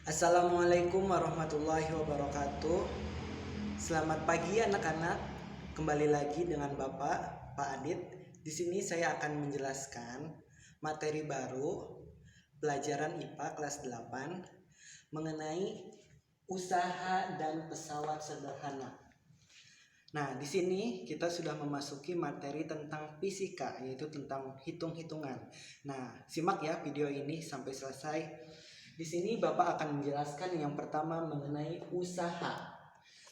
Assalamualaikum warahmatullahi wabarakatuh. Selamat pagi anak-anak. Kembali lagi dengan Bapak Pak Adit. Di sini saya akan menjelaskan materi baru pelajaran IPA kelas 8 mengenai usaha dan pesawat sederhana. Nah, di sini kita sudah memasuki materi tentang fisika, yaitu tentang hitung-hitungan. Nah, simak ya video ini sampai selesai. Di sini Bapak akan menjelaskan yang pertama mengenai usaha.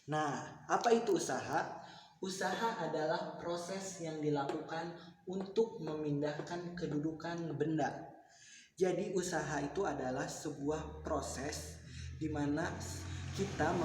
Nah, apa itu usaha? Usaha adalah proses yang dilakukan untuk memindahkan kedudukan benda. Jadi usaha itu adalah sebuah proses di mana kita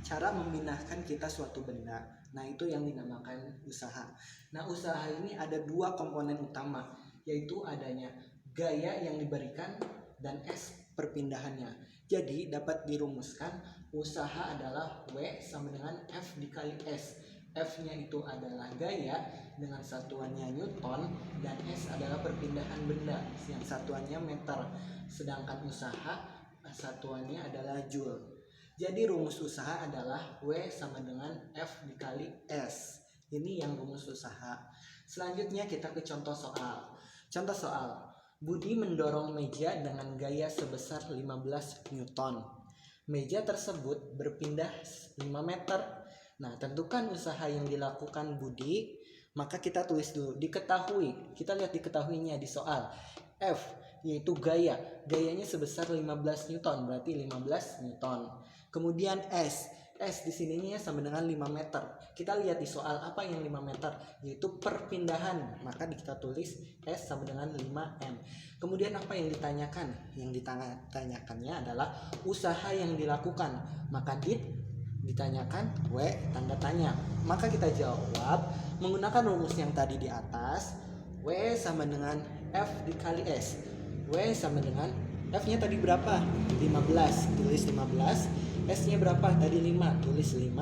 cara memindahkan kita suatu benda. Nah, itu yang dinamakan usaha. Nah, usaha ini ada dua komponen utama, yaitu adanya gaya yang diberikan dan S perpindahannya. Jadi dapat dirumuskan usaha adalah W sama dengan F dikali S. F-nya itu adalah gaya dengan satuannya Newton dan S adalah perpindahan benda yang satuannya meter. Sedangkan usaha satuannya adalah Joule. Jadi rumus usaha adalah W sama dengan F dikali S. Ini yang rumus usaha. Selanjutnya kita ke contoh soal. Contoh soal. Budi mendorong meja dengan gaya sebesar 15 Newton. Meja tersebut berpindah 5 meter. Nah, tentukan usaha yang dilakukan Budi. Maka kita tulis dulu. Diketahui. Kita lihat diketahuinya di soal. F yaitu gaya. Gayanya sebesar 15 Newton. Berarti 15 Newton. Kemudian S di sininya sama dengan 5 meter. Kita lihat di soal apa yang 5 meter, yaitu perpindahan. Maka kita tulis S sama dengan 5M. Kemudian apa yang ditanyakan? Yang ditanyakannya adalah usaha yang dilakukan. Maka ditanyakan W tanda tanya. Maka kita jawab menggunakan rumus yang tadi di atas. W sama dengan F dikali S. W sama dengan F-nya tadi berapa? 15. Tulis 15. S-nya berapa? Tadi 5. Tulis 5.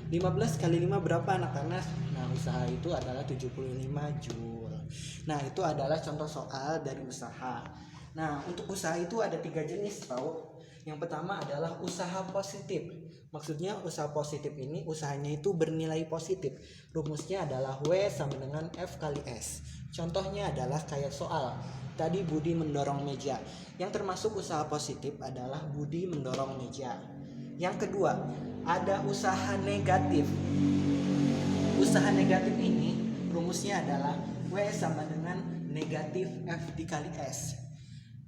15 kali 5 berapa anak-anak? Nah, usaha itu adalah 75 Joule. Nah, itu adalah contoh soal dari usaha. Nah, untuk usaha itu ada 3 jenis tahu. Yang pertama adalah usaha positif. Maksudnya usaha positif ini usahanya itu bernilai positif. Rumusnya adalah W sama dengan F kali S. Contohnya adalah kayak soal. Tadi Budi mendorong meja. Yang termasuk usaha positif adalah Budi mendorong meja. Yang kedua, ada usaha negatif. Usaha negatif ini rumusnya adalah W sama dengan negatif F dikali S.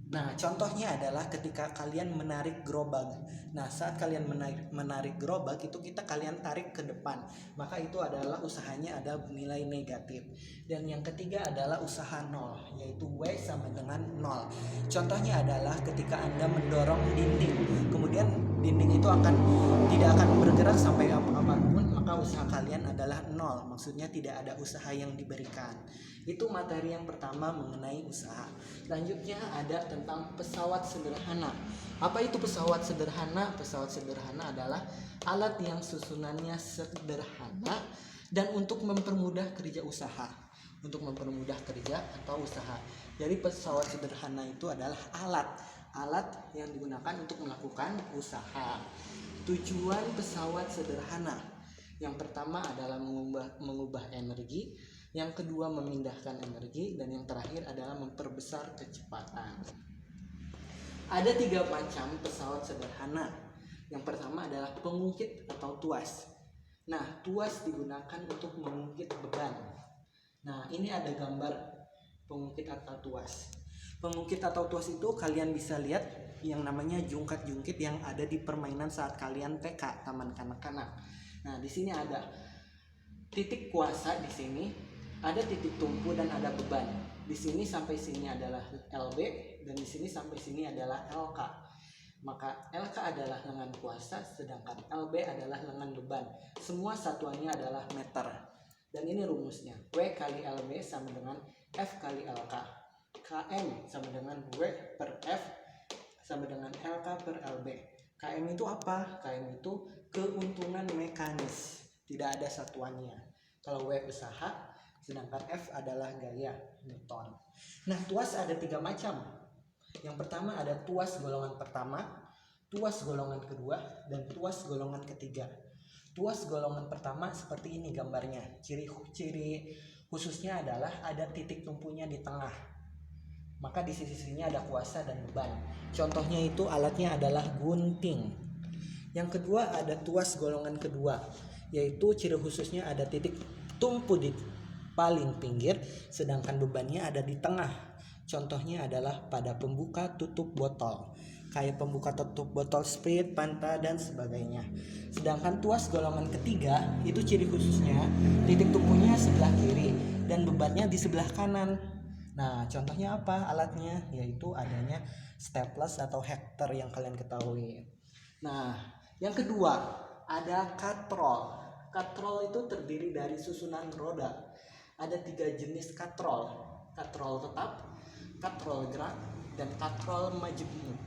Nah, contohnya adalah ketika kalian menarik gerobak. Nah, saat kalian menarik gerobak itu kalian tarik ke depan. Maka itu adalah usahanya ada nilai negatif. Dan yang ketiga adalah usaha nol, yaitu W sama dengan 0. Contohnya adalah ketika Anda mendorong dinding. Kemudian dinding itu tidak akan bergerak sampai apapun, maka usaha kalian adalah 0. Maksudnya tidak ada usaha yang diberikan. Itu materi yang pertama mengenai usaha. Selanjutnya ada tentang pesawat sederhana. Apa itu pesawat sederhana? Pesawat sederhana adalah alat yang susunannya sederhana dan untuk mempermudah kerja usaha. Untuk mempermudah kerja atau usaha. Jadi pesawat sederhana itu adalah alat yang digunakan untuk melakukan usaha. Tujuan pesawat sederhana. Yang pertama adalah mengubah energi. Yang kedua memindahkan energi, dan yang terakhir adalah memperbesar kecepatan. Ada 3 macam pesawat sederhana. Yang pertama adalah pengungkit atau tuas. Nah, tuas digunakan untuk mengungkit beban. Nah, ini ada gambar pengungkit atau tuas. Pengungkit atau tuas itu kalian bisa lihat yang namanya jungkat-jungkit yang ada di permainan saat kalian TK, taman kanak-kanak. Nah, di sini ada titik kuasa di sini. Ada titik tumpu dan ada beban. Di sini sampai sini adalah LB dan di sini sampai sini adalah LK. Maka LK adalah lengan kuasa sedangkan LB adalah lengan beban. Semua satuannya adalah meter. Dan ini rumusnya. W kali LB sama dengan F kali LK. KM sama dengan W per F sama dengan LK per LB. KM itu apa? KM itu keuntungan mekanis. Tidak ada satuannya. Kalau W usaha, sedangkan F adalah gaya Newton. Nah, tuas ada 3 macam. Yang pertama ada tuas golongan pertama, tuas golongan kedua, dan tuas golongan ketiga. Tuas golongan pertama seperti ini gambarnya. Ciri khususnya adalah ada titik tumpunya di tengah. Maka di sisi-sisinya ada kuasa dan beban. Contohnya itu alatnya adalah gunting. Yang kedua ada tuas golongan kedua, yaitu ciri khususnya ada titik tumpu di paling pinggir, sedangkan bebannya ada di tengah. Contohnya adalah pada pembuka tutup botol, kayak pembuka tutup botol Sprite, Fanta, dan sebagainya. Sedangkan tuas golongan ketiga itu ciri khususnya titik tumpunya sebelah kiri dan bebannya di sebelah kanan. Nah, contohnya apa alatnya? Yaitu adanya staples atau hektar yang kalian ketahui. Nah, yang kedua ada katrol. Katrol itu terdiri dari susunan roda. Ada 3 jenis katrol. Katrol tetap, katrol gerak, dan katrol majemuk.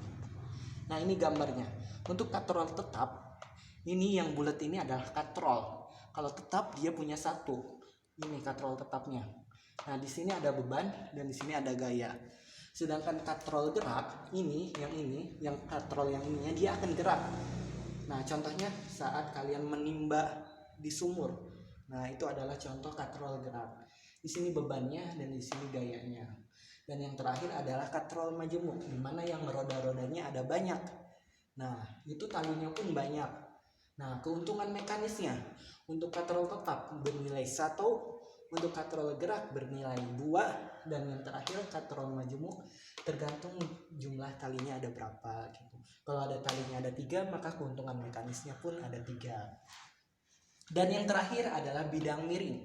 Nah, ini gambarnya. Untuk katrol tetap, ini yang bulat ini adalah katrol. Kalau tetap dia punya satu. Ini katrol tetapnya. Nah, di sini ada beban dan di sini ada gaya. Sedangkan katrol gerak yang katrol yang ininya dia akan gerak. Nah, contohnya saat kalian menimba di sumur. Nah, itu adalah contoh katrol gerak. Di sini bebannya dan di sini gayanya. Dan yang terakhir adalah katrol majemuk, di mana yang roda-rodanya ada banyak. Nah, itu talinya pun banyak. Nah, keuntungan mekanisnya untuk katrol tetap bernilai 1, untuk katrol gerak bernilai 2, dan yang terakhir katrol majemuk tergantung jumlah talinya ada berapa gitu. Kalau ada talinya ada 3, maka keuntungan mekanisnya pun ada 3. Dan yang terakhir adalah bidang miring.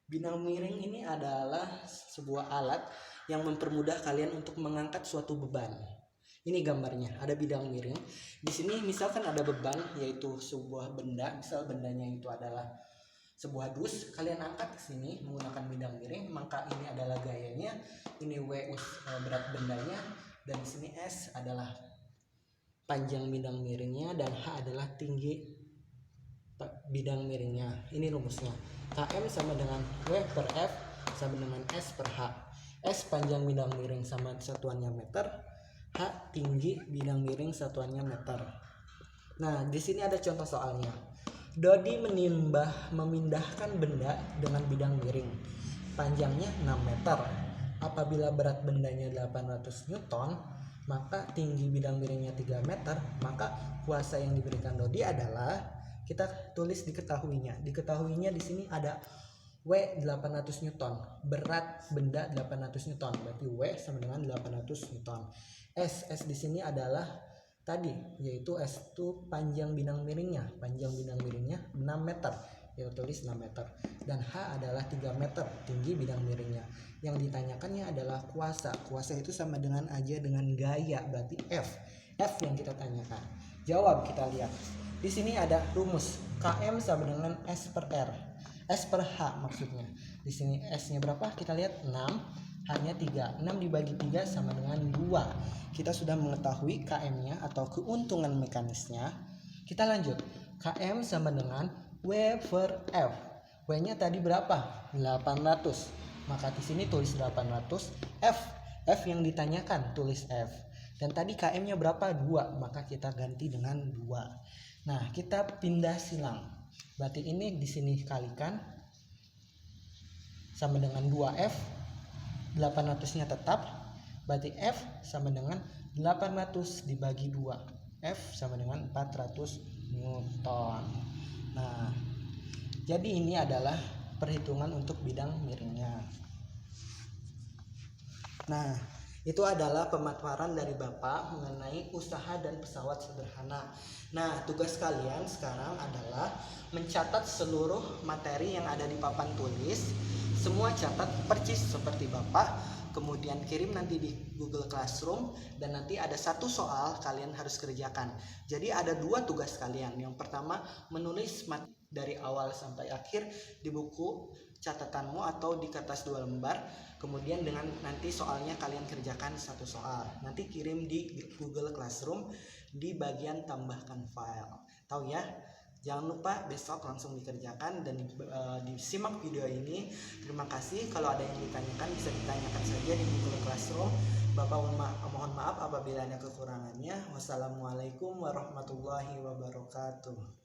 Bidang miring ini adalah sebuah alat yang mempermudah kalian untuk mengangkat suatu beban. Ini gambarnya, ada bidang miring. Di sini misalkan ada beban, yaitu sebuah benda, misal bendanya itu adalah sebuah dus, kalian angkat ke sini menggunakan bidang miring, maka ini adalah gayanya, ini W berat bendanya, dan di sini S adalah panjang bidang miringnya, dan H adalah tinggi bidang miringnya. Ini rumusnya. KM sama dengan W per F sama dengan S per H. S panjang bidang miring sama satuannya meter, H tinggi bidang miring satuannya meter. Nah, di sini ada contoh soalnya. Dodi memindahkan benda dengan bidang miring. Panjangnya 6 meter. Apabila berat bendanya 800 Newton, maka tinggi bidang miringnya 3 meter, maka kuasa yang diberikan Dodi adalah, kita tulis diketahuinya. Diketahuinya di sini ada W 800 Newton. Berat benda 800 Newton. Berarti W sama dengan 800 Newton. S di sini adalah tadi, yaitu S itu panjang bidang miringnya. Panjang bidang miringnya 6 meter, ya tulis 6 meter. Dan H adalah 3 meter tinggi bidang miringnya. Yang ditanyakannya adalah kuasa. Kuasa itu sama dengan aja dengan gaya, berarti F yang kita tanyakan. Jawab kita lihat. Di sini ada rumus KM sama dengan S per R. S per H maksudnya. Di sini S-nya berapa? Kita lihat 6, H-nya 3. 6 dibagi 3 sama dengan 2. Kita sudah mengetahui KM-nya atau keuntungan mekanisnya. Kita lanjut. KM sama dengan W per F. W-nya tadi berapa? 800. Maka di sini tulis 800. F yang ditanyakan tulis F. Dan tadi KM-nya berapa? 2. Maka kita ganti dengan 2. Nah, kita pindah silang. Berarti ini di sini kalikan sama dengan 2F. 800-nya tetap. Berarti F sama dengan 800 dibagi 2. F sama dengan 400 Newton. Nah, jadi ini adalah perhitungan untuk bidang miringnya. Nah, itu adalah pemaparan dari Bapak mengenai usaha dan pesawat sederhana. Nah, tugas kalian sekarang adalah mencatat seluruh materi yang ada di papan tulis. Semua catat persis seperti Bapak. Kemudian kirim nanti di Google Classroom, dan nanti ada 1 soal kalian harus kerjakan. Jadi ada 2 tugas kalian. Yang pertama menulis dari awal sampai akhir di buku catatanmu atau di kertas 2 lembar. Kemudian dengan nanti soalnya kalian kerjakan 1 soal. Nanti kirim di Google Classroom di bagian tambahkan file. Tahu ya? Jangan lupa besok langsung dikerjakan dan disimak video ini. Terima kasih. Kalau ada yang ditanyakan bisa ditanyakan saja di Google Classroom. Bapak mohon maaf apabila ada kekurangannya. Wassalamualaikum warahmatullahi wabarakatuh.